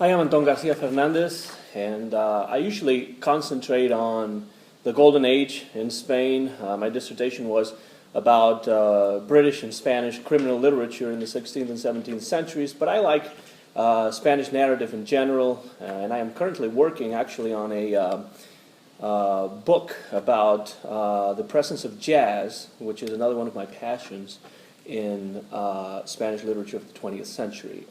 Hi, I'm Anton Garcia Fernandez, and I usually concentrate on the Golden Age in Spain. My dissertation was about British and Spanish criminal literature in the 16th and 17th centuries, but I like Spanish narrative in general, and I am currently working actually on a book about the presence of jazz, which is another one of my passions in Spanish literature of the 20th century.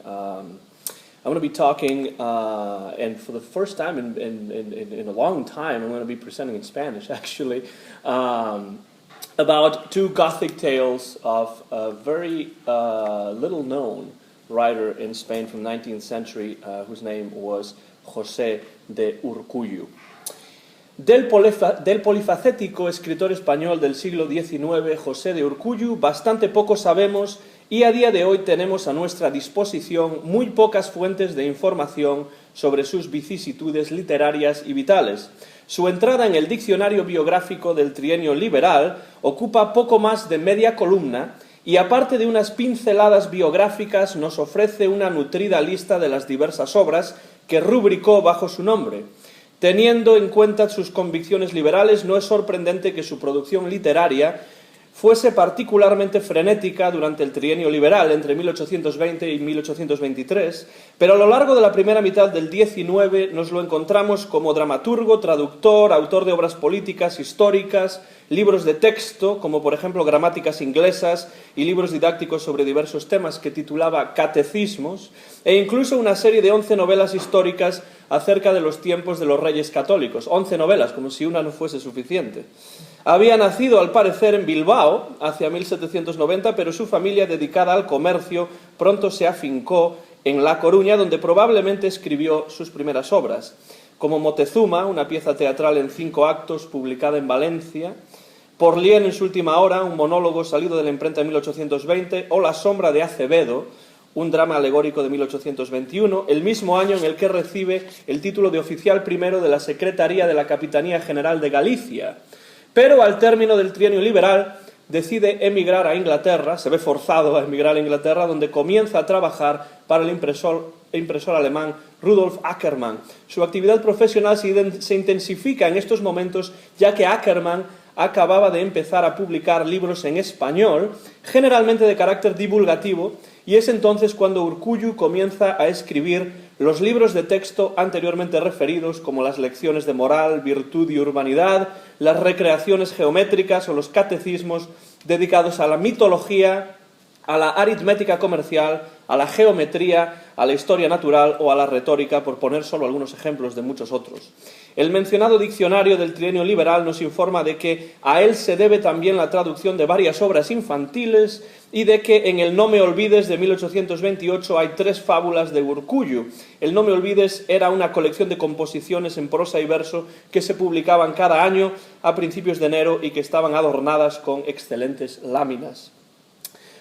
I'm going to be talking, and for the first time in a long time, I'm going to be presenting in Spanish, actually, about two Gothic tales of a very little-known writer in Spain from the 19th century, whose name was José de Urkullu. Del polifacético escritor español del siglo XIX, José de Urkullu, bastante poco sabemos y a día de hoy tenemos a nuestra disposición muy pocas fuentes de información sobre sus vicisitudes literarias y vitales. Su entrada en el diccionario biográfico del trienio liberal ocupa poco más de media columna y aparte de unas pinceladas biográficas nos ofrece una nutrida lista de las diversas obras que rubricó bajo su nombre. Teniendo en cuenta sus convicciones liberales, no es sorprendente que su producción literaria fuese particularmente frenética durante el trienio liberal, entre 1820 y 1823, pero a lo largo de la primera mitad del XIX nos lo encontramos como dramaturgo, traductor, autor de obras políticas, históricas, libros de texto, como por ejemplo gramáticas inglesas y libros didácticos sobre diversos temas que titulaba Catecismos, e incluso una serie de 11 novelas históricas acerca de los tiempos de los reyes católicos. 11 novelas, como si una no fuese suficiente. Había nacido, al parecer, en Bilbao, hacia 1790, pero su familia, dedicada al comercio, pronto se afincó en La Coruña, donde probablemente escribió sus primeras obras, como Moctezuma, una pieza teatral en 5 actos, publicada en Valencia, Porlien en su última hora, un monólogo salido de la imprenta en 1820, o La sombra de Acevedo, un drama alegórico de 1821, el mismo año en el que recibe el título de oficial primero de la Secretaría de la Capitanía General de Galicia. Pero al término del trienio liberal decide emigrar a Inglaterra, se ve forzado a emigrar a Inglaterra, donde comienza a trabajar para el impresor alemán Rudolf Ackermann. Su actividad profesional se intensifica en estos momentos, ya que Ackermann acababa de empezar a publicar libros en español, generalmente de carácter divulgativo, y es entonces cuando Urkullu comienza a escribir los libros de texto anteriormente referidos, como las lecciones de moral, virtud y urbanidad, las recreaciones geométricas o los catecismos dedicados a la mitología, a la aritmética comercial, a la geometría, a la historia natural o a la retórica, por poner solo algunos ejemplos de muchos otros. El mencionado diccionario del trienio liberal nos informa de que a él se debe también la traducción de varias obras infantiles y de que en el No me olvides de 1828 hay 3 fábulas de Urkullu. El No me olvides era una colección de composiciones en prosa y verso que se publicaban cada año a principios de enero y que estaban adornadas con excelentes láminas.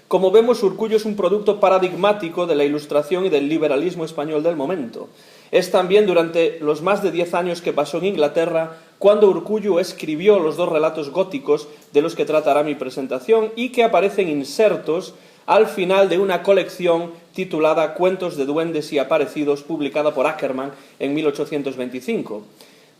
Como vemos, Urkullu es un producto paradigmático de la Ilustración y del liberalismo español del momento. Es también durante los más de 10 años que pasó en Inglaterra cuando Urkullu escribió los 2 relatos góticos de los que tratará mi presentación y que aparecen insertos al final de una colección titulada Cuentos de duendes y aparecidos, publicada por Ackermann en 1825.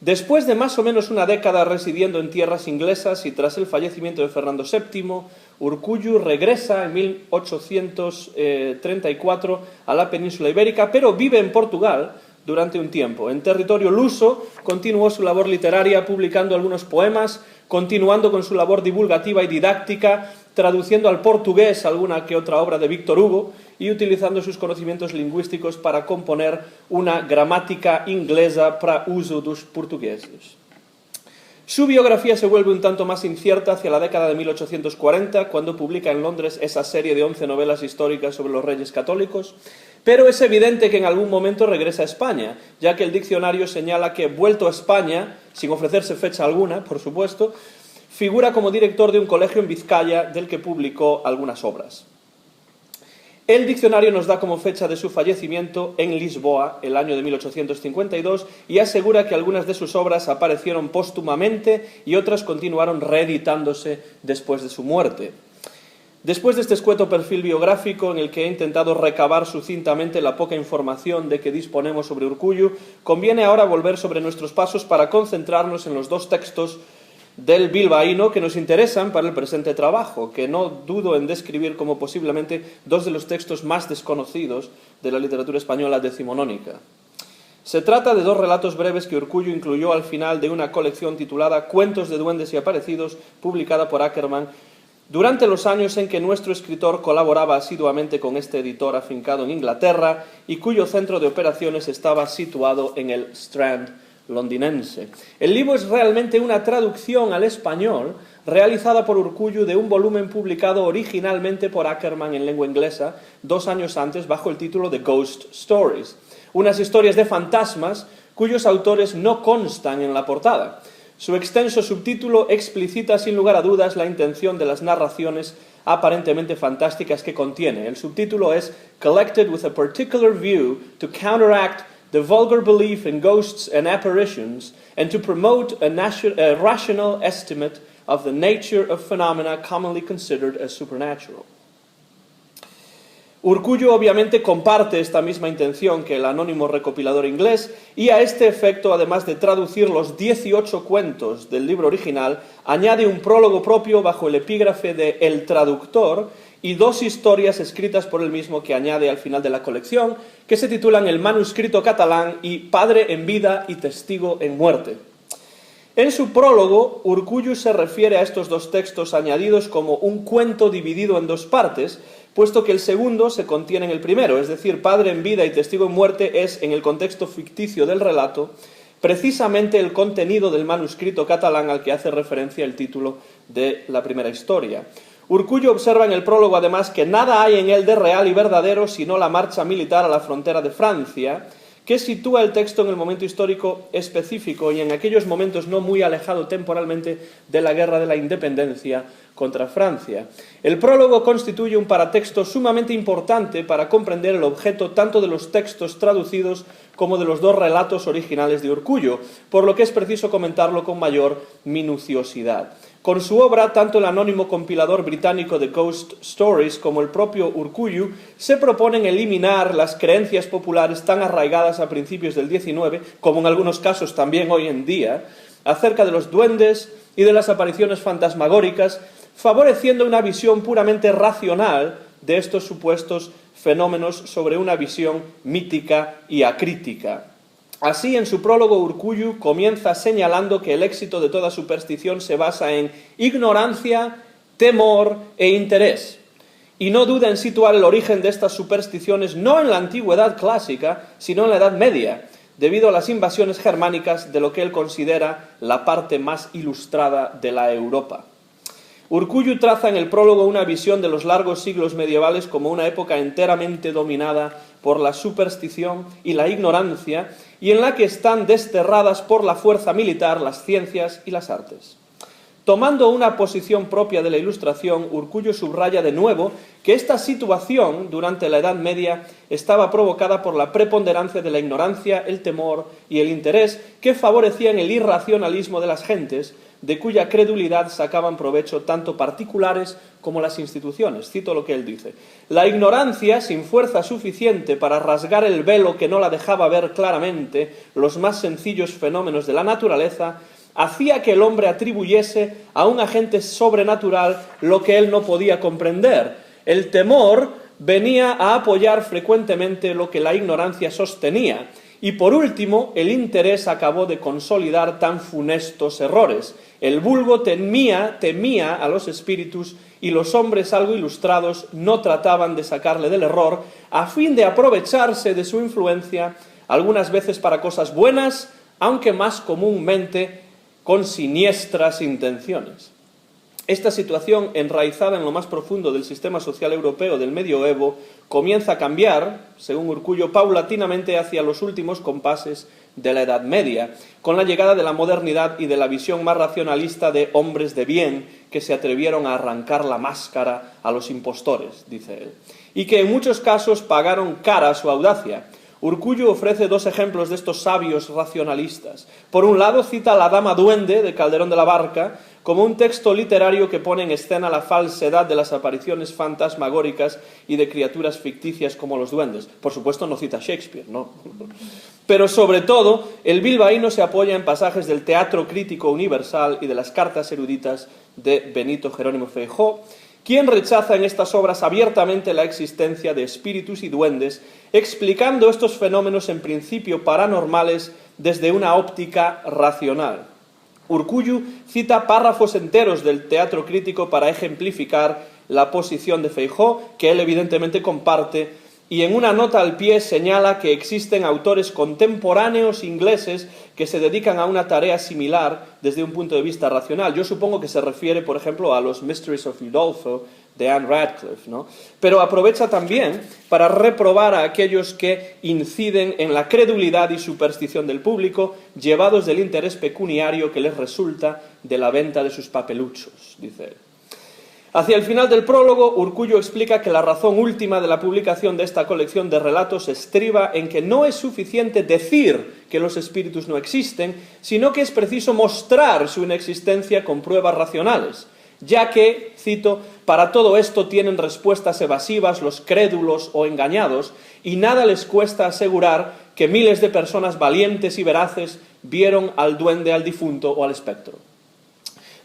Después de más o menos una década residiendo en tierras inglesas y tras el fallecimiento de Fernando VII, Urkullu regresa en 1834 a la península ibérica, pero vive en Portugal durante un tiempo. En territorio luso continuó su labor literaria publicando algunos poemas, continuando con su labor divulgativa y didáctica, traduciendo al portugués alguna que otra obra de Víctor Hugo y utilizando sus conocimientos lingüísticos para componer una gramática inglesa para uso dos portugueses. Su biografía se vuelve un tanto más incierta hacia la década de 1840, cuando publica en Londres esa serie de 11 novelas históricas sobre los reyes católicos, pero es evidente que en algún momento regresa a España, ya que el diccionario señala que, vuelto a España, sin ofrecerse fecha alguna, por supuesto, figura como director de un colegio en Vizcaya del que publicó algunas obras. El diccionario nos da como fecha de su fallecimiento en Lisboa, el año de 1852, y asegura que algunas de sus obras aparecieron póstumamente y otras continuaron reeditándose después de su muerte. Después de este escueto perfil biográfico en el que he intentado recabar sucintamente la poca información de que disponemos sobre Urkullu, conviene ahora volver sobre nuestros pasos para concentrarnos en los dos textos del bilbaíno que nos interesan para el presente trabajo, que no dudo en describir como posiblemente dos de los textos más desconocidos de la literatura española decimonónica. Se trata de dos relatos breves que Urkullu incluyó al final de una colección titulada Cuentos de duendes y aparecidos, publicada por Ackerman, durante los años en que nuestro escritor colaboraba asiduamente con este editor afincado en Inglaterra y cuyo centro de operaciones estaba situado en el Strand londinense. El libro es realmente una traducción al español realizada por Urkullu de un volumen publicado originalmente por Ackerman en lengua inglesa 2 años antes bajo el título de Ghost Stories, unas historias de fantasmas cuyos autores no constan en la portada. Su extenso subtítulo explicita sin lugar a dudas la intención de las narraciones aparentemente fantásticas que contiene. El subtítulo es Collected with a particular view to counteract the vulgar belief in ghosts and apparitions and to promote a rational estimate of the nature of phenomena commonly considered as supernatural. Urkullu obviamente comparte esta misma intención que el anónimo recopilador inglés y a este efecto, además de traducir los 18 cuentos del libro original, añade un prólogo propio bajo el epígrafe de El Traductor y 2 historias escritas por él mismo que añade al final de la colección, que se titulan El manuscrito catalán y Padre en vida y testigo en muerte. En su prólogo, Urkullu se refiere a estos 2 textos añadidos como un cuento dividido en 2 partes, puesto que el segundo se contiene en el primero, es decir, Padre en vida y testigo en muerte es, en el contexto ficticio del relato, precisamente el contenido del manuscrito catalán al que hace referencia el título de la primera historia. Urkullu observa en el prólogo además que nada hay en él de real y verdadero sino la marcha militar a la frontera de Francia, que sitúa el texto en el momento histórico específico y en aquellos momentos no muy alejado temporalmente de la Guerra de la Independencia contra Francia. El prólogo constituye un paratexto sumamente importante para comprender el objeto tanto de los textos traducidos como de los 2 relatos originales de Urkullu, por lo que es preciso comentarlo con mayor minuciosidad. Con su obra, tanto el anónimo compilador británico de Ghost Stories como el propio Urkullu se proponen eliminar las creencias populares tan arraigadas a principios del XIX, como en algunos casos también hoy en día, acerca de los duendes y de las apariciones fantasmagóricas, favoreciendo una visión puramente racional de estos supuestos fenómenos sobre una visión mítica y acrítica. Así, en su prólogo, Urkullu comienza señalando que el éxito de toda superstición se basa en ignorancia, temor e interés. Y no duda en situar el origen de estas supersticiones no en la antigüedad clásica, sino en la Edad Media, debido a las invasiones germánicas de lo que él considera la parte más ilustrada de la Europa. Urkullu traza en el prólogo una visión de los largos siglos medievales como una época enteramente dominada por la superstición y la ignorancia, y en la que están desterradas por la fuerza militar las ciencias y las artes. Tomando una posición propia de la Ilustración, Urkullu subraya de nuevo que esta situación durante la Edad Media estaba provocada por la preponderancia de la ignorancia, el temor y el interés que favorecían el irracionalismo de las gentes, de cuya credulidad sacaban provecho tanto particulares como las instituciones. Cito lo que él dice. La ignorancia, sin fuerza suficiente para rasgar el velo que no la dejaba ver claramente los más sencillos fenómenos de la naturaleza, hacía que el hombre atribuyese a un agente sobrenatural lo que él no podía comprender. El temor venía a apoyar frecuentemente lo que la ignorancia sostenía. Y por último, el interés acabó de consolidar tan funestos errores. El vulgo temía a los espíritus y los hombres algo ilustrados no trataban de sacarle del error a fin de aprovecharse de su influencia, algunas veces para cosas buenas, aunque más comúnmente con siniestras intenciones. Esta situación, enraizada en lo más profundo del sistema social europeo del medioevo, comienza a cambiar, según Urkullu, paulatinamente hacia los últimos compases de la Edad Media, con la llegada de la modernidad y de la visión más racionalista de hombres de bien que se atrevieron a arrancar la máscara a los impostores, dice él, y que en muchos casos pagaron cara su audacia. Urkullu ofrece dos ejemplos de estos sabios racionalistas. Por un lado, cita La Dama Duende, de Calderón de la Barca, como un texto literario que pone en escena la falsedad de las apariciones fantasmagóricas y de criaturas ficticias como los duendes. Por supuesto, no cita Shakespeare, ¿no? Pero sobre todo, el bilbaíno se apoya en pasajes del Teatro Crítico Universal y de las Cartas Eruditas de Benito Jerónimo Feijóo, quien rechaza en estas obras abiertamente la existencia de espíritus y duendes, explicando estos fenómenos en principio paranormales desde una óptica racional. Urkullu cita párrafos enteros del Teatro Crítico para ejemplificar la posición de Feijóo, que él evidentemente comparte, y en una nota al pie señala que existen autores contemporáneos ingleses que se dedican a una tarea similar desde un punto de vista racional. Yo supongo que se refiere, por ejemplo, a los Mysteries of Udolpho de Anne Radcliffe, ¿no? Pero aprovecha también para reprobar a aquellos que inciden en la credulidad y superstición del público, llevados del interés pecuniario que les resulta de la venta de sus papeluchos, dice él. Hacia el final del prólogo, Urkullu explica que la razón última de la publicación de esta colección de relatos estriba en que no es suficiente decir que los espíritus no existen, sino que es preciso mostrar su inexistencia con pruebas racionales, ya que, cito, para todo esto tienen respuestas evasivas los crédulos o engañados, y nada les cuesta asegurar que miles de personas valientes y veraces vieron al duende, al difunto o al espectro.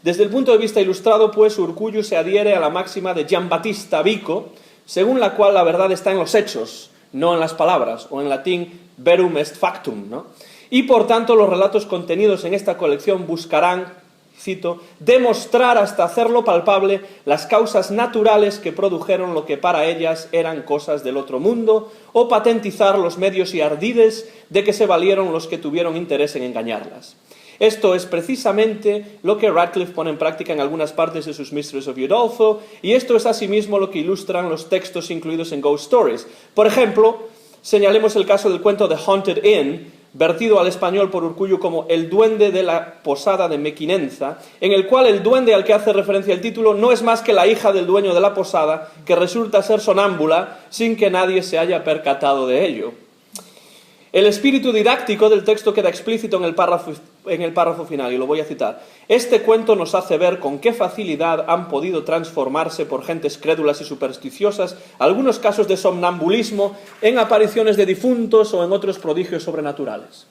Desde el punto de vista ilustrado, pues, Urkullu se adhiere a la máxima de Giambattista Vico, según la cual la verdad está en los hechos, no en las palabras, o en latín verum est factum, ¿no? Y por tanto los relatos contenidos en esta colección buscarán, cito, demostrar hasta hacerlo palpable las causas naturales que produjeron lo que para ellas eran cosas del otro mundo, o patentizar los medios y ardides de que se valieron los que tuvieron interés en engañarlas. Esto es precisamente lo que Radcliffe pone en práctica en algunas partes de sus Mysteries of Udolpho, y esto es asimismo lo que ilustran los textos incluidos en Ghost Stories. Por ejemplo, señalemos el caso del cuento The Haunted Inn, vertido al español por Urkullu como El duende de la posada de Mequinenza, en el cual el duende al que hace referencia el título no es más que la hija del dueño de la posada, que resulta ser sonámbula sin que nadie se haya percatado de ello. El espíritu didáctico del texto queda explícito en el párrafo final, y lo voy a citar. Este cuento nos hace ver con qué facilidad han podido transformarse por gentes crédulas y supersticiosas algunos casos de somnambulismo en apariciones de difuntos o en otros prodigios sobrenaturales.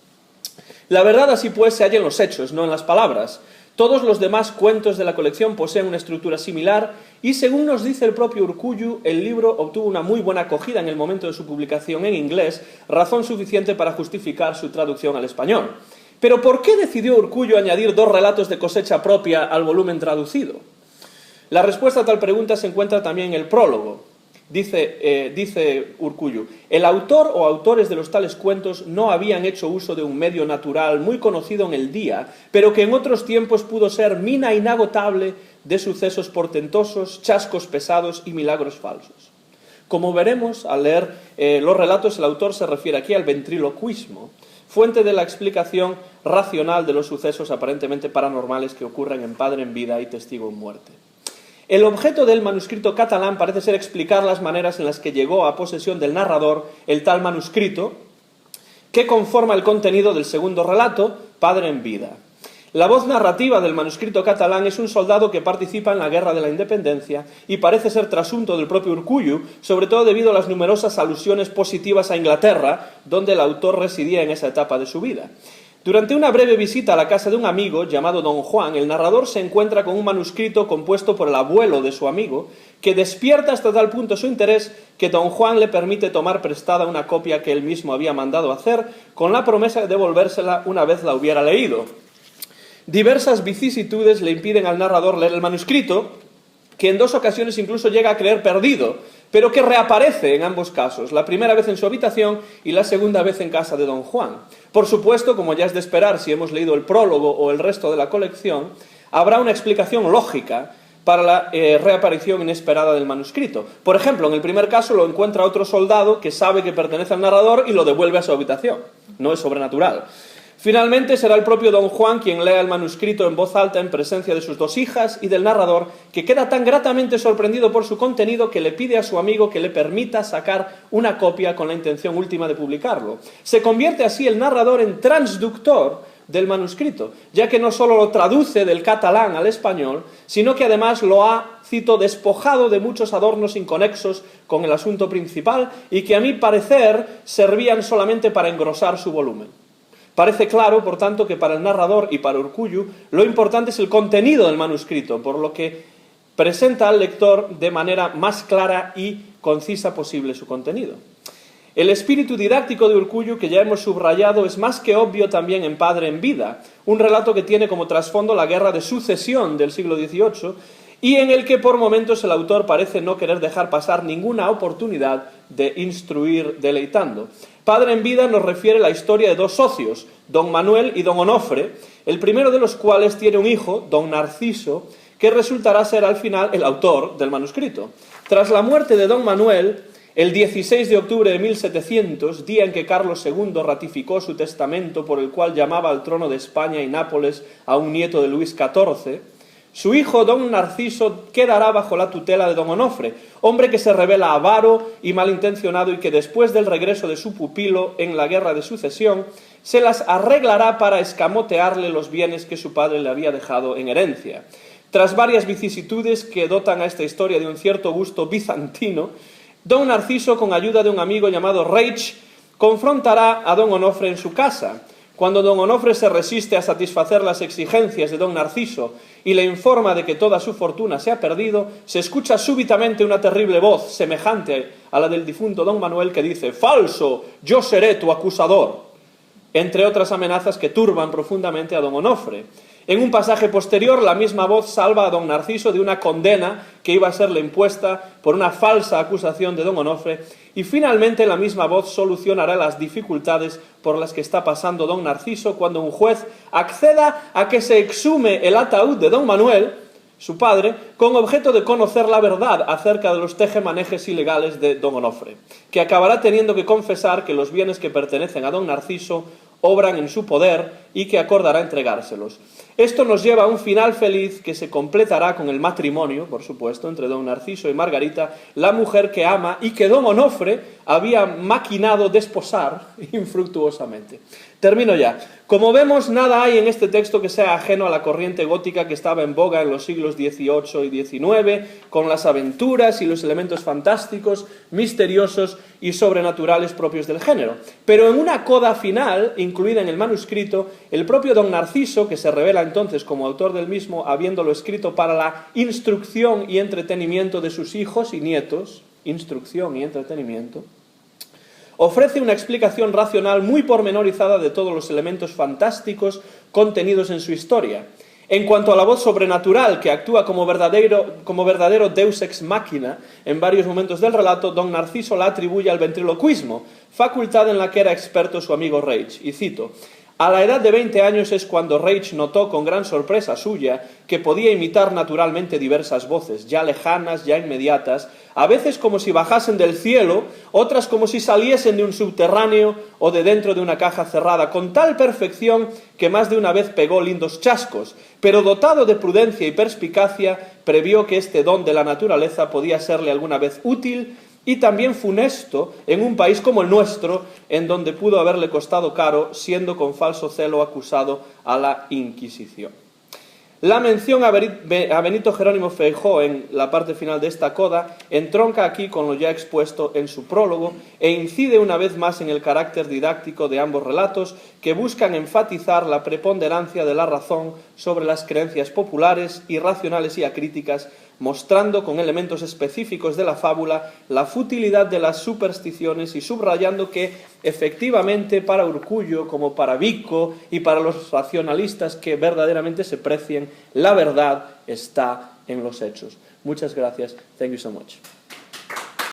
La verdad, así pues, se halla en los hechos, no en las palabras. Todos los demás cuentos de la colección poseen una estructura similar y, según nos dice el propio Urkullu, el libro obtuvo una muy buena acogida en el momento de su publicación en inglés, razón suficiente para justificar su traducción al español. Pero ¿por qué decidió Urkullu añadir 2 relatos de cosecha propia al volumen traducido? La respuesta a tal pregunta se encuentra también en el prólogo. Dice Urkullu, el autor o autores de los tales cuentos no habían hecho uso de un medio natural muy conocido en el día, pero que en otros tiempos pudo ser mina inagotable de sucesos portentosos, chascos pesados y milagros falsos. Como veremos al leer los relatos, el autor se refiere aquí al ventriloquismo, fuente de la explicación racional de los sucesos aparentemente paranormales que ocurren en Padre en vida y Testigo en muerte. El objeto del manuscrito catalán parece ser explicar las maneras en las que llegó a posesión del narrador el tal manuscrito que conforma el contenido del segundo relato, Padre en vida. La voz narrativa del manuscrito catalán es un soldado que participa en la Guerra de la Independencia y parece ser trasunto del propio Urkullu, sobre todo debido a las numerosas alusiones positivas a Inglaterra, donde el autor residía en esa etapa de su vida. Durante una breve visita a la casa de un amigo llamado Don Juan, el narrador se encuentra con un manuscrito compuesto por el abuelo de su amigo, que despierta hasta tal punto su interés que Don Juan le permite tomar prestada una copia que él mismo había mandado hacer, con la promesa de devolvérsela una vez la hubiera leído. Diversas vicisitudes le impiden al narrador leer el manuscrito, que en 2 ocasiones incluso llega a creer perdido, pero que reaparece en ambos casos, la primera vez en su habitación y la segunda vez en casa de Don Juan. Por supuesto, como ya es de esperar si hemos leído el prólogo o el resto de la colección, habrá una explicación lógica para la reaparición inesperada del manuscrito. Por ejemplo, en el primer caso lo encuentra otro soldado que sabe que pertenece al narrador y lo devuelve a su habitación. No es sobrenatural. Finalmente será el propio don Juan quien lea el manuscrito en voz alta en presencia de sus dos hijas y del narrador, que queda tan gratamente sorprendido por su contenido que le pide a su amigo que le permita sacar una copia con la intención última de publicarlo. Se convierte así el narrador en transductor del manuscrito, ya que no solo lo traduce del catalán al español, sino que además lo ha, cito, despojado de muchos adornos inconexos con el asunto principal y que a mi parecer servían solamente para engrosar su volumen. Parece claro, por tanto, que para el narrador y para Urkullu lo importante es el contenido del manuscrito, por lo que presenta al lector de manera más clara y concisa posible su contenido. El espíritu didáctico de Urkullu, que ya hemos subrayado, es más que obvio también en Padre en vida, un relato que tiene como trasfondo la guerra de sucesión del siglo XVIII y en el que por momentos el autor parece no querer dejar pasar ninguna oportunidad de instruir deleitando. Padre en vida nos refiere la historia de dos socios, don Manuel y don Onofre, el primero de los cuales tiene un hijo, don Narciso, que resultará ser al final el autor del manuscrito. Tras la muerte de don Manuel, el 16 de octubre de 1700, día en que Carlos II ratificó su testamento por el cual llamaba al trono de España y Nápoles a un nieto de Luis XIV, su hijo, don Narciso, quedará bajo la tutela de don Onofre, hombre que se revela avaro y malintencionado y que después del regreso de su pupilo en la guerra de sucesión, se las arreglará para escamotearle los bienes que su padre le había dejado en herencia. Tras varias vicisitudes que dotan a esta historia de un cierto gusto bizantino, don Narciso, con ayuda de un amigo llamado Reich, confrontará a don Onofre en su casa. Cuando don Onofre se resiste a satisfacer las exigencias de don Narciso y le informa de que toda su fortuna se ha perdido, se escucha súbitamente una terrible voz, semejante a la del difunto don Manuel, que dice: «¡Falso! ¡Yo seré tu acusador!», entre otras amenazas que turban profundamente a don Onofre. En un pasaje posterior, la misma voz salva a don Narciso de una condena que iba a serle impuesta por una falsa acusación de don Onofre, y finalmente la misma voz solucionará las dificultades por las que está pasando don Narciso cuando un juez acceda a que se exhume el ataúd de don Manuel, su padre, con objeto de conocer la verdad acerca de los tejemanejes ilegales de don Onofre, que acabará teniendo que confesar que los bienes que pertenecen a don Narciso obran en su poder y que acordará entregárselos. Esto nos lleva a un final feliz que se completará con el matrimonio, por supuesto, entre don Narciso y Margarita, la mujer que ama y que don Onofre había maquinado desposar infructuosamente. Termino ya. Como vemos, nada hay en este texto que sea ajeno a la corriente gótica que estaba en boga en los siglos XVIII y XIX, con las aventuras y los elementos fantásticos, misteriosos y sobrenaturales propios del género. Pero en una coda final, incluida en el manuscrito, el propio don Narciso, que se revela entonces como autor del mismo, habiéndolo escrito para la instrucción y entretenimiento de sus hijos y nietos, instrucción y entretenimiento, ofrece una explicación racional muy pormenorizada de todos los elementos fantásticos contenidos en su historia. En cuanto a la voz sobrenatural, que actúa como verdadero deus ex machina en varios momentos del relato, don Narciso la atribuye al ventriloquismo, facultad en la que era experto su amigo Reich. Y cito: «A la edad de 20 años es cuando Reich notó con gran sorpresa suya que podía imitar naturalmente diversas voces, ya lejanas, ya inmediatas, a veces como si bajasen del cielo, otras como si saliesen de un subterráneo o de dentro de una caja cerrada, con tal perfección que más de una vez pegó lindos chascos, pero dotado de prudencia y perspicacia, previó que este don de la naturaleza podía serle alguna vez útil y también funesto en un país como el nuestro, en donde pudo haberle costado caro, siendo con falso celo acusado a la Inquisición». La mención a Benito Jerónimo Feijóo en la parte final de esta coda entronca aquí con lo ya expuesto en su prólogo e incide una vez más en el carácter didáctico de ambos relatos, que buscan enfatizar la preponderancia de la razón sobre las creencias populares, irracionales y acríticas, mostrando con elementos específicos de la fábula la futilidad de las supersticiones y subrayando que, efectivamente, para Urkullu, como para Vico y para los racionalistas que verdaderamente se precien, la verdad está en los hechos. Muchas gracias. Thank you so much.